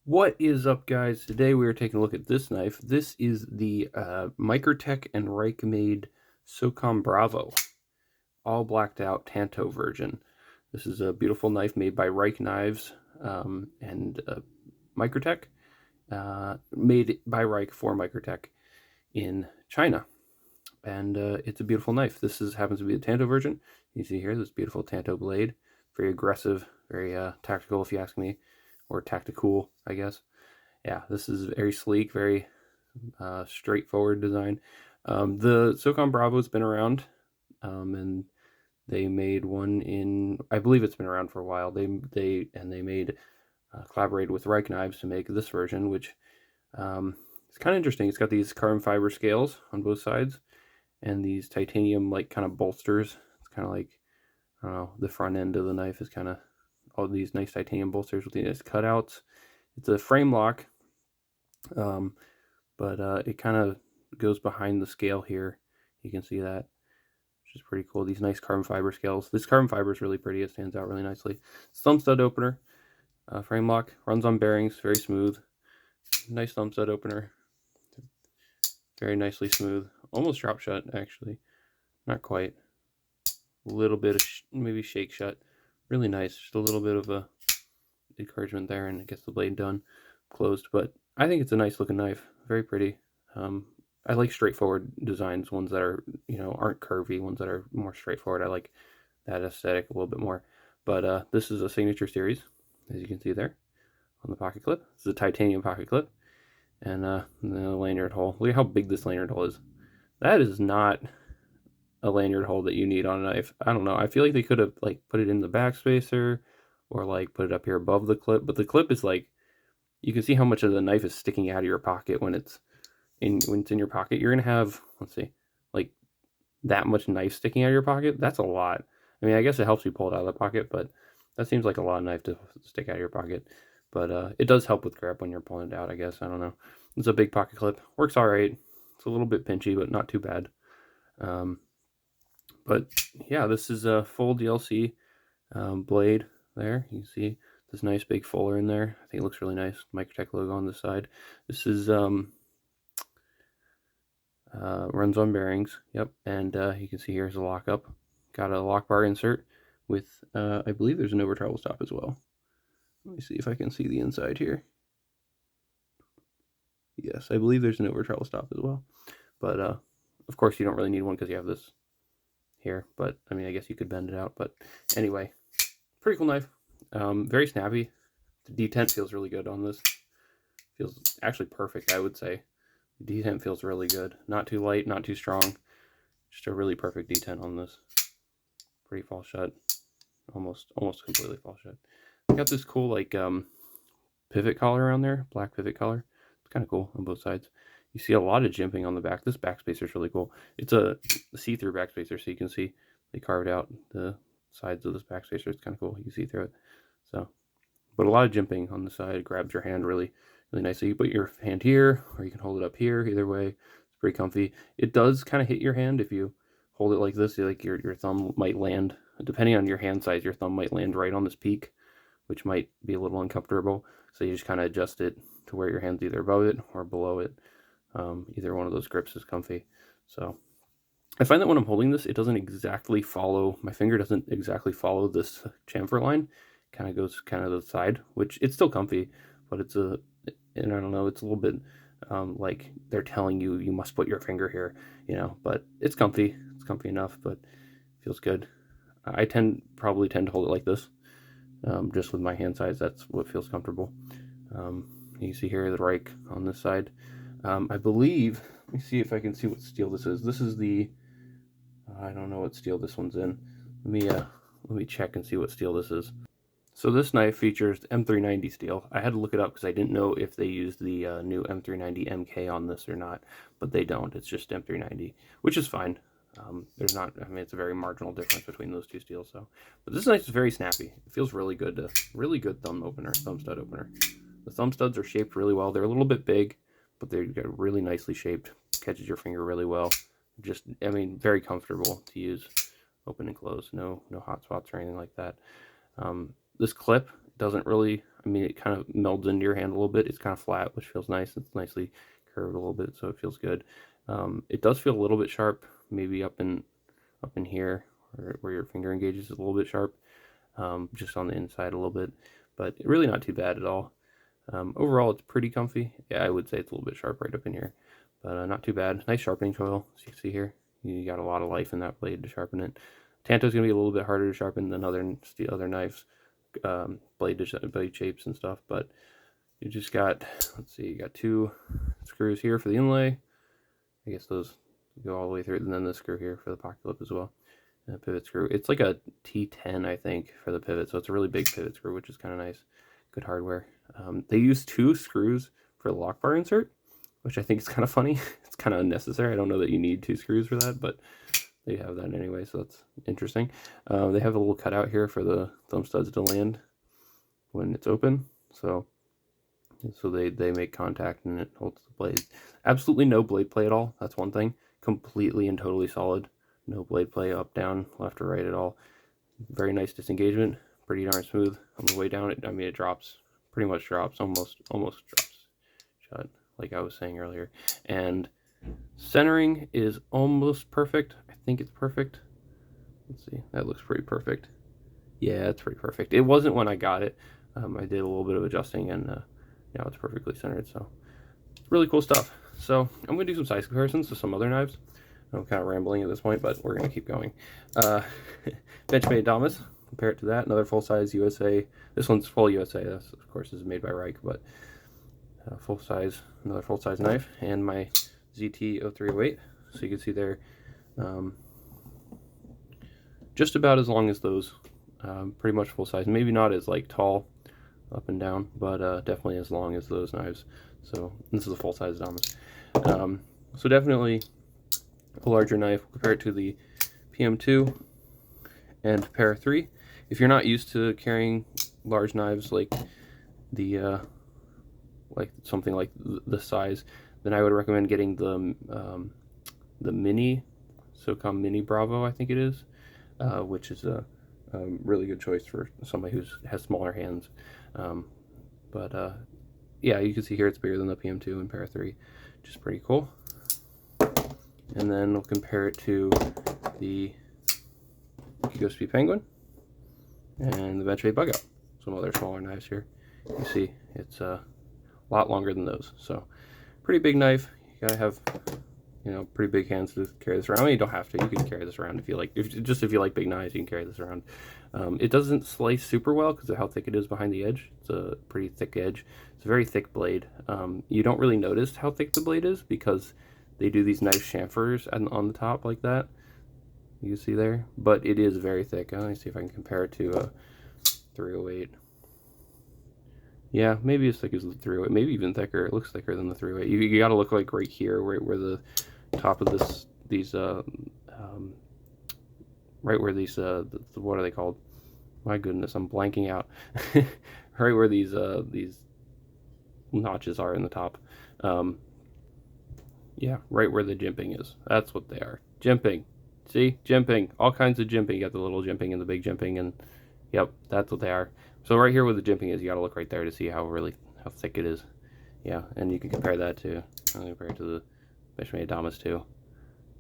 What is up, guys? Today we are taking a look at this knife. This is the Microtech and Reich made Socom Bravo, all blacked out Tanto version. This is a beautiful knife made by Reich Knives and Microtech, made by Reich for Microtech in China. And it's a beautiful knife. This happens to be the Tanto version. You see here this beautiful Tanto blade, very aggressive, very tactical, if you ask me, or tactical, I guess. Yeah, this is very sleek, very straightforward design. The Socom Bravo's been around, and they made one in, I believe it's been around for a while. They made collaborated with Reich Knives to make this version, which it's kind of interesting. It's got these carbon fiber scales on both sides, and these titanium like kind of bolsters. It's kind of like, I don't know, the front end of the knife is kind of all these nice titanium bolsters with these cutouts. It's a frame lock, but it kind of goes behind the scale here. You can see that, which is pretty cool. These nice carbon fiber scales. This carbon fiber is really pretty. It stands out really nicely. Thumb stud opener, frame lock, runs on bearings, very smooth. Nice thumb stud opener, very nicely smooth. Almost drop shut, actually. Not quite. A little bit of maybe shake shut. Really nice. Just a little bit of a encouragement there, and it gets the blade done closed. But I think it's a nice looking knife. Very pretty. I like straightforward designs, ones that are, aren't curvy, ones that are more straightforward. I like that aesthetic a little bit more. But this is a signature series, as you can see there on the pocket clip. This is a titanium pocket clip, and the lanyard hole. Look at how big this lanyard hole is. That is not a lanyard hole that you need on a knife. I don't know. I feel like they could have like put it in the backspacer, or like put it up here above the clip. But the clip is like, you can see how much of the knife is sticking out of your pocket when it's in your pocket. You're gonna have, let's see, like that much knife sticking out of your pocket. That's a lot. I mean, I guess it helps you pull it out of the pocket, but that seems like a lot of knife to stick out of your pocket. But it does help with grip when you're pulling it out, I guess. I don't know. It's a big pocket clip. Works all right. It's a little bit pinchy, but not too bad. But yeah, this is a full DLC blade there. You can see this nice big fuller in there. I think it looks really nice. Microtech logo on the side. This is runs on bearings. Yep, and you can see here's a lockup. Got a lock bar insert with I believe there's an over travel stop as well. Let me see if I can see the inside here. Yes, I believe there's an over travel stop as well. But of course you don't really need one because you have this here. But I mean, I guess you could bend it out. But anyway, pretty cool knife. Very snappy. The detent feels really good on this. Feels actually perfect, I would say. The detent feels really good. Not too light, not too strong. Just a really perfect detent on this. Pretty fall shut. Almost completely fall shut. Got this cool like pivot collar around there, black pivot collar. It's kind of cool on both sides. You see a lot of jimping on the back. This backspacer is really cool. It's a see-through backspacer, so you can see they carved out the sides of this backspacer. It's kind of cool. You can see through it. So, but a lot of jimping on the side. It grabs your hand really nicely. You put your hand here, or you can hold it up here. Either way, it's pretty comfy. It does kind of hit your hand if you hold it like this. Like your thumb might land, depending on your hand size, your thumb might land right on this peak, which might be a little uncomfortable. So you just kind of adjust it to where your hand's either above it or below it. Either one of those grips is comfy. So I find that when I'm holding this, it doesn't exactly follow, my finger doesn't exactly follow this chamfer line. Kind of goes kind of to the side, which it's still comfy, but it's and I don't know, it's a little bit like they're telling you must put your finger here, but it's comfy. It's comfy enough, but feels good. I probably tend to hold it like this, just with my hand size. That's what feels comfortable. You see here the Reich on this side. I believe, let me see if I can see what steel this is. This is the, I don't know what steel this one's in. Let me check and see what steel this is. So this knife features M390 steel. I had to look it up because I didn't know if they used the new M390 MK on this or not, but they don't. It's just M390, which is fine. There's not, I mean, it's a very marginal difference between those two steels. So, but this knife is very snappy. It feels really good. Really good thumb stud opener. The thumb studs are shaped really well. They're a little bit big, but they're really nicely shaped. Catches your finger really well. Just, I mean, very comfortable to use. Open and close. No hot spots or anything like that. This clip doesn't really, I mean, it kind of melds into your hand a little bit. It's kind of flat, which feels nice. It's nicely curved a little bit, so it feels good. It does feel a little bit sharp, maybe up in here, where your finger engages is a little bit sharp, just on the inside a little bit, but really not too bad at all. Overall, it's pretty comfy. Yeah, I would say it's a little bit sharp right up in here, but not too bad. Nice sharpening choil, as you can see here. You got a lot of life in that blade to sharpen it. Tanto's going to be a little bit harder to sharpen than other knives, blade shapes and stuff, but you just got, let's see, you got 2 screws here for the inlay. I guess those go all the way through, and then the screw here for the pocket lip as well. And a pivot screw. It's like a T10, I think, for the pivot, so it's a really big pivot screw, which is kind of nice. Good hardware. They use 2 screws for the lock bar insert, which I think is kind of funny. It's kind of unnecessary. I don't know that you need 2 screws for that, but they have that anyway, so that's interesting. They have a little cutout here for the thumb studs to land when it's open, so they make contact and it holds the blade. Absolutely no blade play at all. That's one thing. Completely and totally solid. No blade play up, down, left, or right at all. Very nice disengagement. Pretty darn smooth on the way down. I mean, it drops, pretty much drops, almost drops shut, like I was saying earlier. And centering is almost perfect. I think it's perfect. Let's see. That looks pretty perfect. Yeah, it's pretty perfect. It wasn't when I got it. I did a little bit of adjusting, and now it's perfectly centered. So really cool stuff. So I'm going to do some size comparisons to some other knives. I'm kind of rambling at this point, but we're going to keep going. Benchmade Damas. Compare it to that. Another full-size USA. This one's full USA. This, of course, is made by Reich, but full-size, another full-size knife. And my ZT-0308. So you can see they're just about as long as those. Pretty much full-size. Maybe not as like tall up and down, but definitely as long as those knives. So this is a full-size Damas. So definitely a larger knife. Compare it to the PM2 and Para 3. If you're not used to carrying large knives like the something like this size, then I would recommend getting the mini Socom Mini Bravo, I think it is, which is a really good choice for somebody who has smaller hands. Yeah, you can see here it's bigger than the PM2 and Para 3, which is pretty cool. And then we'll compare it to the Kikospi Penguin and the Benchmade Bug Out. Some other smaller knives here. You see it's a lot longer than those. So pretty big knife. You gotta have, you know, pretty big hands to carry this around. I mean, you don't have to. You can carry this around if you like. If you like big knives, you can carry this around. It doesn't slice super well because of how thick it is behind the edge. It's a pretty thick edge. It's a very thick blade. You don't really notice how thick the blade is because they do these nice chamfers on the top like that. You can see there, but it is very thick. Let me see if I can compare it to a 308. Yeah, maybe as thick as the 308, maybe even thicker. It looks thicker than the 308. You got to look like right here, where the top of right where these what are they called? My goodness, I'm blanking out. Right where these notches are in the top. Yeah, right where the jimping is. That's what they are. Jimping. See? Jimping. All kinds of jimping. You got the little jimping and the big jimping, and yep, that's what they are. So right here where the jimping is, you gotta look right there to see how thick it is. Yeah, and you can compare that to, compare it to the Benchmade Damas too.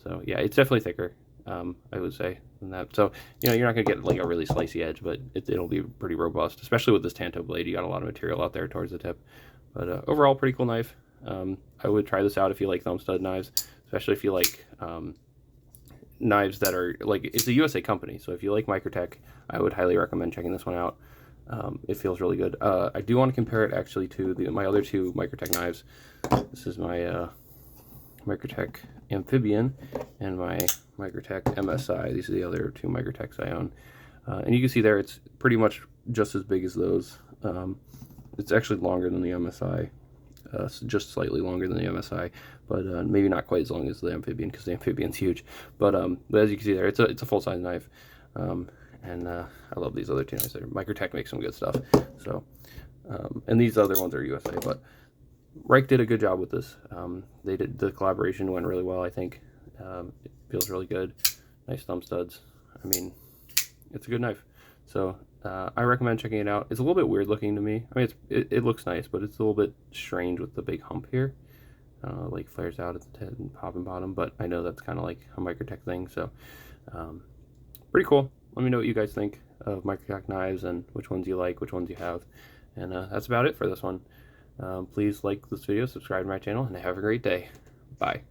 So yeah, it's definitely thicker, I would say, than that. So, you know, you're not gonna get like a really slicey edge, but it'll be pretty robust, especially with this Tanto blade. You got a lot of material out there towards the tip. But overall, pretty cool knife. I would try this out if you like thumb stud knives, especially if you like knives that are like, it's a USA company, so if you like Microtech, I would highly recommend checking this one out. It feels really good. I do want to compare it actually to my other 2 Microtech knives. This is my Microtech Amphibian and my Microtech MSI. These are the other 2 Microtechs I own. And you can see there it's pretty much just as big as those. It's actually longer than the MSI. Just slightly longer than the MSI, but maybe not quite as long as the Amphibian because the Amphibian's huge. But as you can see there, it's a full-size knife, and I love these other 2 knives. Microtech makes some good stuff. So, and these other ones are USA, but Reich did a good job with this. The collaboration went really well. I think it feels really good. Nice thumb studs. I mean, it's a good knife. So I recommend checking it out. It's a little bit weird looking to me. I mean, it looks nice, but it's a little bit strange with the big hump here. Like flares out at the tip and top and bottom, but I know that's kind of like a Microtech thing, so pretty cool. Let me know what you guys think of Microtech knives and which ones you like, which ones you have. And that's about it for this one. Please like this video, subscribe to my channel, and have a great day. Bye.